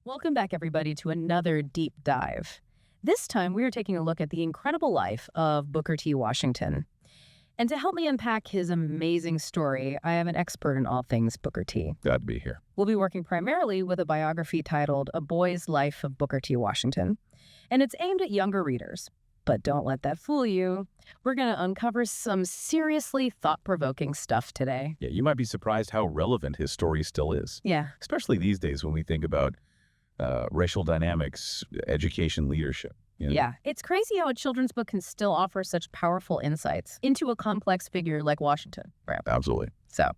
Welcome back, everybody, to another deep dive. This time, we are taking a look at the incredible life of Booker T. Washington. And to help me unpack his amazing story, I have an expert in all things Booker T. Glad to be here. We'll be working primarily with a biography titled A Boy's Life of Booker T. Washington, and it's aimed at younger readers. But don't let that fool you. We're going to uncover some seriously thought-provoking stuff today. Yeah, you might be surprised how relevant his story still is. Yeah. Especially these days when we think about racial dynamics, education, leadership. You know? Yeah, it's crazy how a children's book can still offer such powerful insights into a complex figure like Washington. Right. Absolutely. So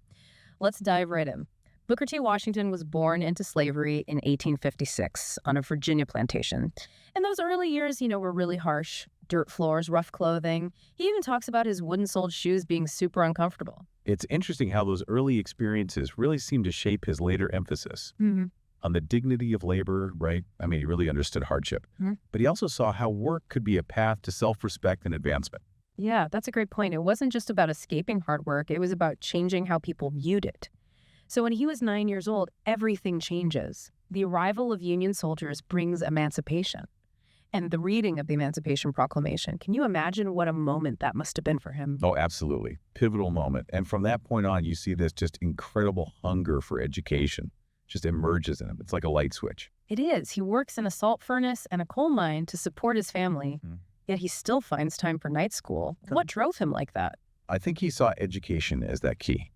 let's dive right in. Booker T. Washington was born into slavery in 1856 on a Virginia plantation. And those early years, were really harsh. Dirt floors, rough clothing. He even talks about his wooden-soled shoes being super uncomfortable. It's interesting how those early experiences really seem to shape his later emphasis on the dignity of labor, right? I mean, he really understood hardship. But he also saw how work could be a path to self-respect and advancement. Yeah, that's a great point. It wasn't just about escaping hard work. It was about changing how people viewed it. So when he was 9 years old, everything changes. The arrival of Union soldiers brings emancipation. And the reading of the Emancipation Proclamation, can you imagine what a moment that must have been for him? Oh, absolutely. Pivotal moment. And from that point on, you see this just incredible hunger for education just emerges in him. It's like a light switch. It is. He works in a salt furnace and a coal mine to support his family, yet he still finds time for night school. What drove him like that? I think he saw education as that key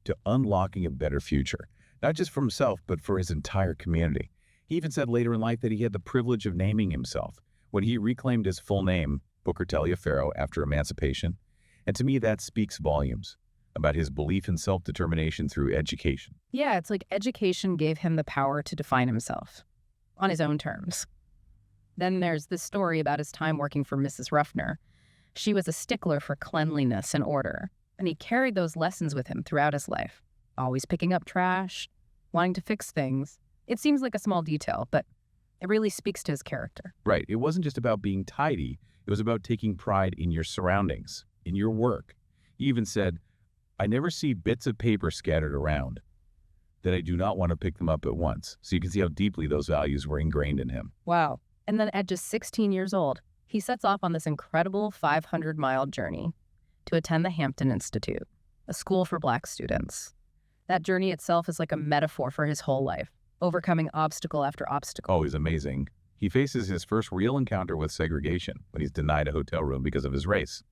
to unlocking a better future, not just for himself, but for his entire community. He even said later in life that he had the privilege of naming himself when he reclaimed his full name, Booker Taliaferro, after emancipation. And to me, that speaks volumes about his belief in self-determination through education. Yeah, it's like education gave him the power to define himself on his own terms. Then there's this story about his time working for Mrs. Ruffner. She was a stickler for cleanliness and order, and he carried those lessons with him throughout his life, always picking up trash, wanting to fix things. It seems like a small detail, but it really speaks to his character. Right. It wasn't just about being tidy. It was about taking pride in your surroundings, in your work. He even said, I never see bits of paper scattered around that I do not want to pick them up at once. So you can see how deeply those values were ingrained in him. Wow. And then at just 16 years old, he sets off on this incredible 500-mile journey to attend the Hampton Institute, a school for Black students. That journey itself is like a metaphor for his whole life, overcoming obstacle after obstacle. Oh, he's amazing. He faces his first real encounter with segregation when he's denied a hotel room because of his race.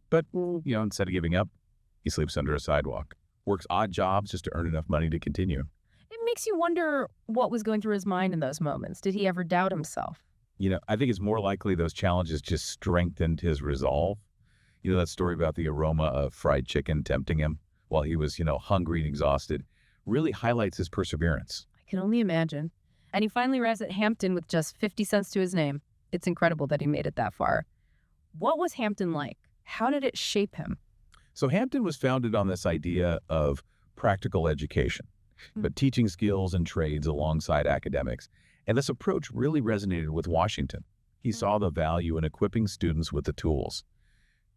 But, instead of giving up, he sleeps under a sidewalk, works odd jobs just to earn enough money to continue. It makes you wonder what was going through his mind in those moments. Did he ever doubt himself? I think it's more likely those challenges just strengthened his resolve. That story about the aroma of fried chicken tempting him while he was, hungry and exhausted, really highlights his perseverance. I can only imagine. And he finally arrives at Hampton with just 50 cents to his name. It's incredible that he made it that far. What was Hampton like? How did it shape him? So Hampton was founded on this idea of practical education, but teaching skills and trades alongside academics. And this approach really resonated with Washington. He saw the value in equipping students with the tools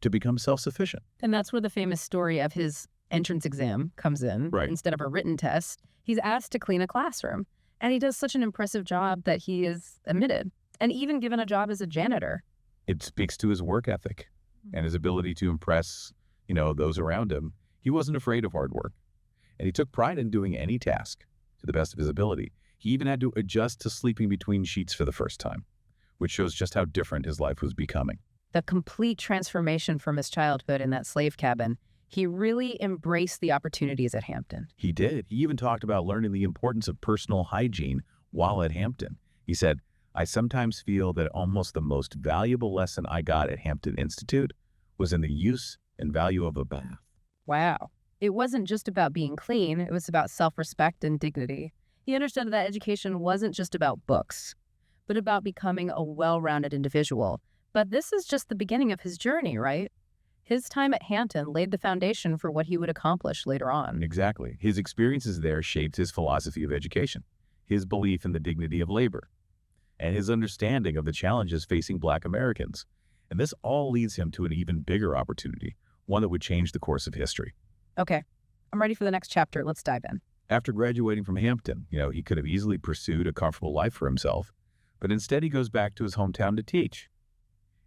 to become self-sufficient. And that's where the famous story of his entrance exam comes in. Right. Instead of a written test, he's asked to clean a classroom. And he does such an impressive job that he is admitted and even given a job as a janitor. It speaks to his work ethic and his ability to impress those around him. He wasn't afraid of hard work, and he took pride in doing any task to the best of his ability. He even had to adjust to sleeping between sheets for the first time, which shows just how different his life was becoming. The complete transformation from his childhood in that slave cabin, he really embraced the opportunities at Hampton. He did. He even talked about learning the importance of personal hygiene while at Hampton. He said, I sometimes feel that almost the most valuable lesson I got at Hampton Institute was in the use and value of a bath. Wow. It wasn't just about being clean. It was about self-respect and dignity. He understood that education wasn't just about books, but about becoming a well-rounded individual. But this is just the beginning of his journey, right? His time at Hampton laid the foundation for what he would accomplish later on. Exactly. His experiences there shaped his philosophy of education, his belief in the dignity of labor, and his understanding of the challenges facing Black Americans. And this all leads him to an even bigger opportunity, one that would change the course of history. Okay, I'm ready for the next chapter. Let's dive in. After graduating from Hampton, he could have easily pursued a comfortable life for himself, but instead he goes back to his hometown to teach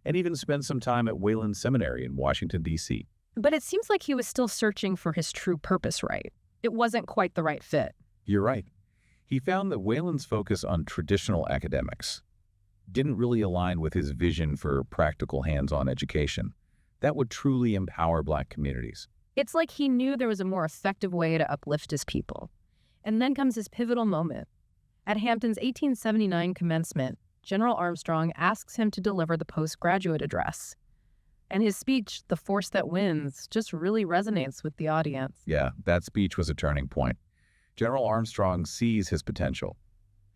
and even spends some time at Wayland Seminary in Washington, D.C. But it seems like he was still searching for his true purpose, right? It wasn't quite the right fit. You're right. He found that Wayland's focus on traditional academics didn't really align with his vision for practical hands-on education that would truly empower Black communities. It's like he knew there was a more effective way to uplift his people. And then comes his pivotal moment. At Hampton's 1879 commencement, General Armstrong asks him to deliver the postgraduate address. And his speech, "The Force That Wins," just really resonates with the audience. Yeah, that speech was a turning point. General Armstrong sees his potential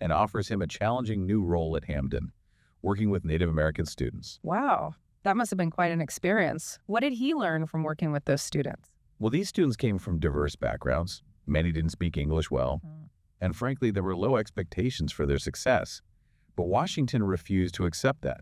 and offers him a challenging new role at Hampton, working with Native American students. Wow, that must have been quite an experience. What did he learn from working with those students? Well, these students came from diverse backgrounds. Many didn't speak English well. And frankly, there were low expectations for their success. But Washington refused to accept that.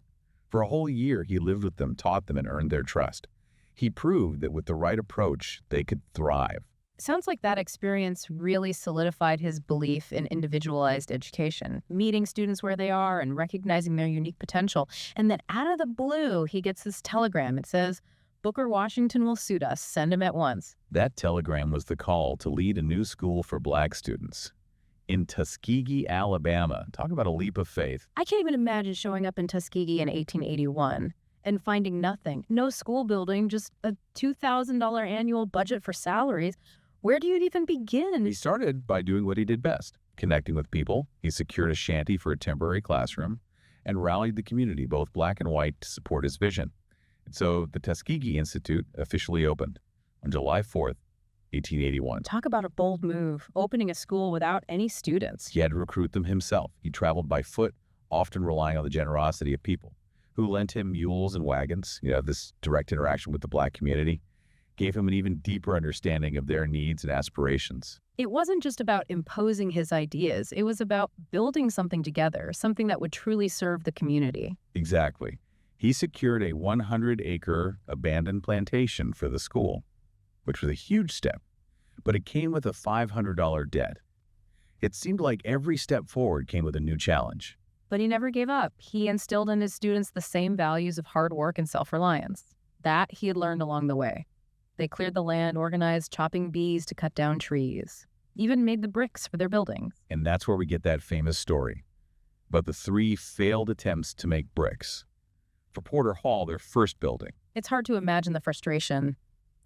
For a whole year, he lived with them, taught them, and earned their trust. He proved that with the right approach, they could thrive. Sounds like that experience really solidified his belief in individualized education, meeting students where they are and recognizing their unique potential. And then out of the blue, he gets this telegram. It says, "Booker Washington will suit us. Send him at once." That telegram was the call to lead a new school for Black students in Tuskegee, Alabama. Talk about a leap of faith. I can't even imagine showing up in Tuskegee in 1881 and finding nothing. No school building, just a $2,000 annual budget for salaries. Where do you even begin? He started by doing what he did best, connecting with people. He secured a shanty for a temporary classroom and rallied the community, both Black and white, to support his vision. And so the Tuskegee Institute officially opened on July 4th, 1881. Talk about a bold move, opening a school without any students. He had to recruit them himself. He traveled by foot, often relying on the generosity of people who lent him mules and wagons. This direct interaction with the Black community gave him an even deeper understanding of their needs and aspirations. It wasn't just about imposing his ideas. It was about building something together, something that would truly serve the community. Exactly. He secured a 100-acre abandoned plantation for the school, which was a huge step, but it came with a $500 debt. It seemed like every step forward came with a new challenge. But he never gave up. He instilled in his students the same values of hard work and self-reliance. That he had learned along the way. They cleared the land, organized chopping bees to cut down trees, even made the bricks for their buildings. And that's where we get that famous story about the 3 failed attempts to make bricks for Porter Hall, their first building. It's hard to imagine the frustration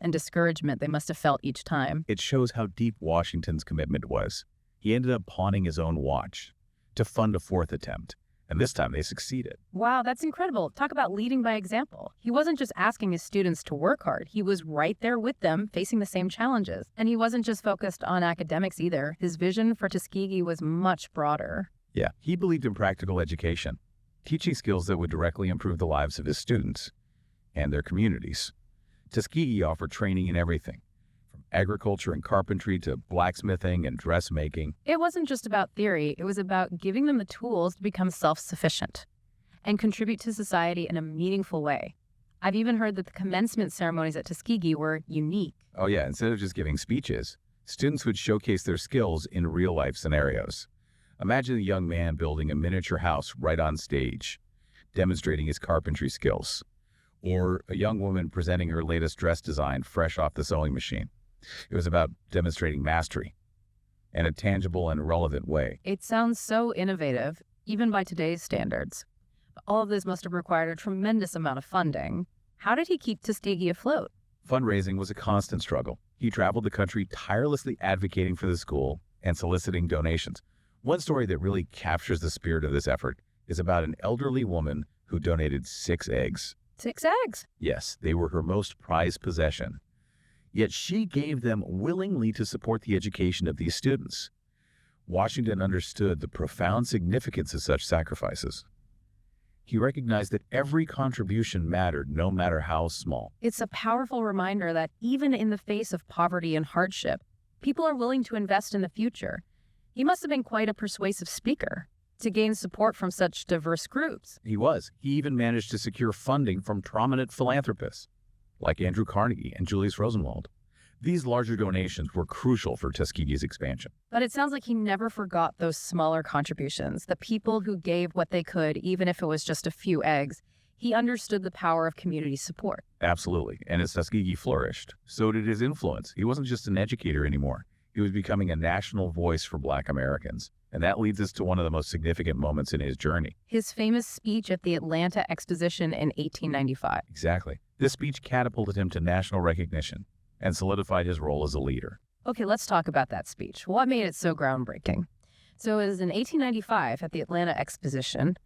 and discouragement they must have felt each time. It shows how deep Washington's commitment was. He ended up pawning his own watch to fund a 4th attempt, and this time they succeeded. Wow, that's incredible. Talk about leading by example. He wasn't just asking his students to work hard. He was right there with them, facing the same challenges. And he wasn't just focused on academics either. His vision for Tuskegee was much broader. Yeah, he believed in practical education, teaching skills that would directly improve the lives of his students and their communities. Tuskegee offered training in everything, from agriculture and carpentry to blacksmithing and dressmaking. It wasn't just about theory. It was about giving them the tools to become self-sufficient and contribute to society in a meaningful way. I've even heard that the commencement ceremonies at Tuskegee were unique. Oh yeah, instead of just giving speeches, students would showcase their skills in real-life scenarios. Imagine a young man building a miniature house right on stage, demonstrating his carpentry skills. Or a young woman presenting her latest dress design fresh off the sewing machine. It was about demonstrating mastery in a tangible and relevant way. It sounds so innovative, even by today's standards. But all of this must have required a tremendous amount of funding. How did he keep Tuskegee afloat? Fundraising was a constant struggle. He traveled the country tirelessly advocating for the school and soliciting donations. One story that really captures the spirit of this effort is about an elderly woman who donated 6 eggs. 6 eggs? Yes, they were her most prized possession. Yet she gave them willingly to support the education of these students. Washington understood the profound significance of such sacrifices. He recognized that every contribution mattered, no matter how small. It's a powerful reminder that even in the face of poverty and hardship, people are willing to invest in the future. He must have been quite a persuasive speaker to gain support from such diverse groups. He was. He even managed to secure funding from prominent philanthropists like Andrew Carnegie and Julius Rosenwald. These larger donations were crucial for Tuskegee's expansion. But it sounds like he never forgot those smaller contributions, the people who gave what they could, even if it was just a few eggs. He understood the power of community support. Absolutely. And as Tuskegee flourished, so did his influence. He wasn't just an educator anymore. He was becoming a national voice for Black Americans. And that leads us to one of the most significant moments in his journey. His famous speech at the Atlanta Exposition in 1895. Exactly. This speech catapulted him to national recognition and solidified his role as a leader. Okay, let's talk about that speech. What made it so groundbreaking? So it was in 1895 at the Atlanta Exposition,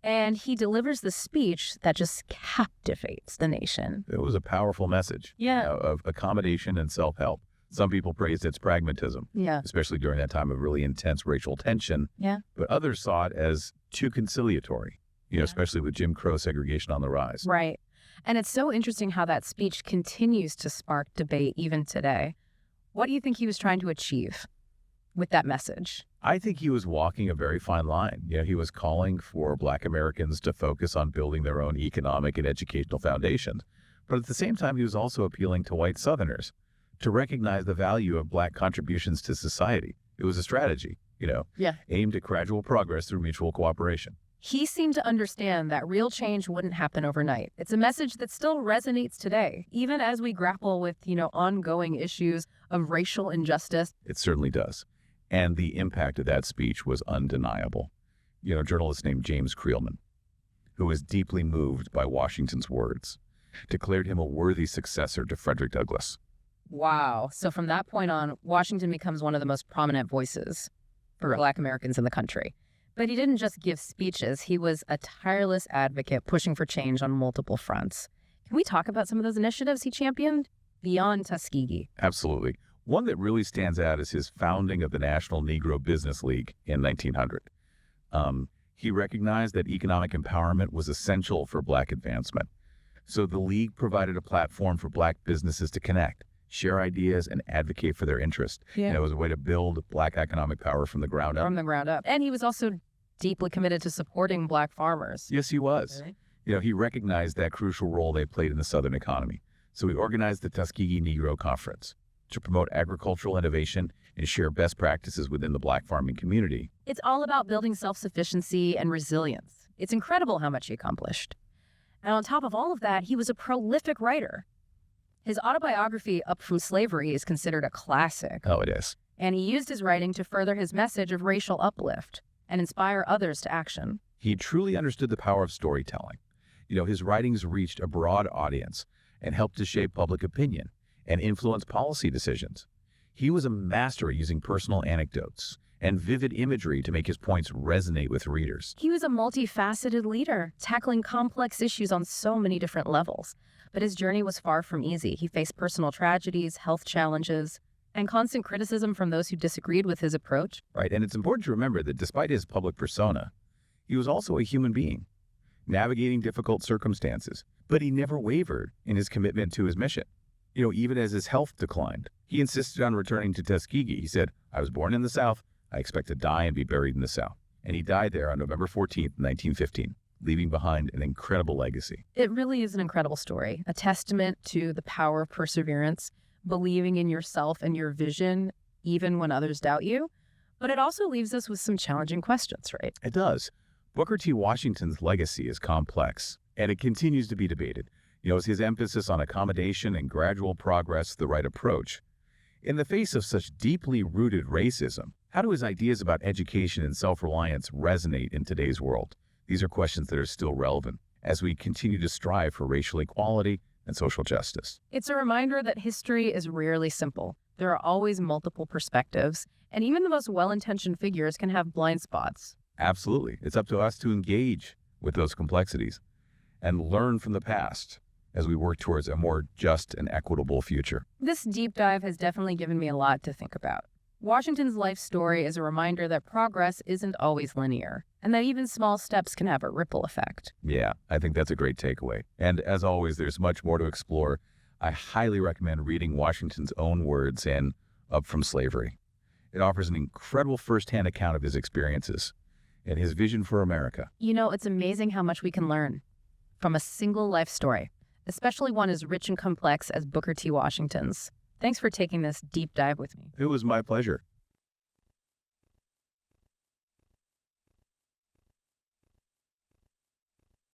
and he delivers the speech that just captivates the nation. It was a powerful message of accommodation and self-help. Some people praised its pragmatism, especially during that time of really intense racial tension. But others saw it as too conciliatory, especially with Jim Crow segregation on the rise. Right. And it's so interesting how that speech continues to spark debate even today. What do you think he was trying to achieve with that message? I think he was walking a very fine line. He was calling for Black Americans to focus on building their own economic and educational foundations. But at the same time, he was also appealing to white Southerners to recognize the value of Black contributions to society. It was a strategy, aimed at gradual progress through mutual cooperation. He seemed to understand that real change wouldn't happen overnight. It's a message that still resonates today, even as we grapple with, ongoing issues of racial injustice. It certainly does. And the impact of that speech was undeniable. A journalist named James Creelman, who was deeply moved by Washington's words, declared him a worthy successor to Frederick Douglass. Wow. So from that point on, Washington becomes one of the most prominent voices for Black Americans in the country. But he didn't just give speeches. He was a tireless advocate pushing for change on multiple fronts. Can we talk about some of those initiatives he championed beyond Tuskegee? Absolutely. One that really stands out is his founding of the National Negro Business League in 1900. He recognized that economic empowerment was essential for Black advancement. So the League provided a platform for Black businesses to connect, share ideas, and advocate for their interests. It was a way to build Black economic power from the ground up. From the ground up. And he was also deeply committed to supporting Black farmers. Yes, he was. Really? He recognized that crucial role they played in the Southern economy. So he organized the Tuskegee Negro Conference to promote agricultural innovation and share best practices within the Black farming community. It's all about building self-sufficiency and resilience. It's incredible how much he accomplished. And on top of all of that, he was a prolific writer. His autobiography, Up From Slavery, is considered a classic. Oh, it is. And he used his writing to further his message of racial uplift and inspire others to action. He truly understood the power of storytelling. His writings reached a broad audience and helped to shape public opinion and influence policy decisions. He was a master at using personal anecdotes and vivid imagery to make his points resonate with readers. He was a multifaceted leader, tackling complex issues on so many different levels. But his journey was far from easy. He faced personal tragedies, health challenges, and constant criticism from those who disagreed with his approach. Right, and it's important to remember that despite his public persona, he was also a human being, navigating difficult circumstances. But he never wavered in his commitment to his mission. Even as his health declined, he insisted on returning to Tuskegee. He said, "I was born in the South. I expect to die and be buried in the South." And he died there on November 14th, 1915, leaving behind an incredible legacy. It really is an incredible story, a testament to the power of perseverance, believing in yourself and your vision, even when others doubt you. But it also leaves us with some challenging questions, right? It does. Booker T. Washington's legacy is complex, and it continues to be debated. Is his emphasis on accommodation and gradual progress the right approach? In the face of such deeply rooted racism, how do his ideas about education and self-reliance resonate in today's world? These are questions that are still relevant as we continue to strive for racial equality and social justice. It's a reminder that history is rarely simple. There are always multiple perspectives, and even the most well-intentioned figures can have blind spots. Absolutely. It's up to us to engage with those complexities and learn from the past as we work towards a more just and equitable future. This deep dive has definitely given me a lot to think about. Washington's life story is a reminder that progress isn't always linear, and that even small steps can have a ripple effect. Yeah, I think that's a great takeaway. And as always, there's much more to explore. I highly recommend reading Washington's own words in Up From Slavery. It offers an incredible firsthand account of his experiences and his vision for America. It's amazing how much we can learn from a single life story, especially one as rich and complex as Booker T. Washington's. Thanks for taking this deep dive with me. It was my pleasure.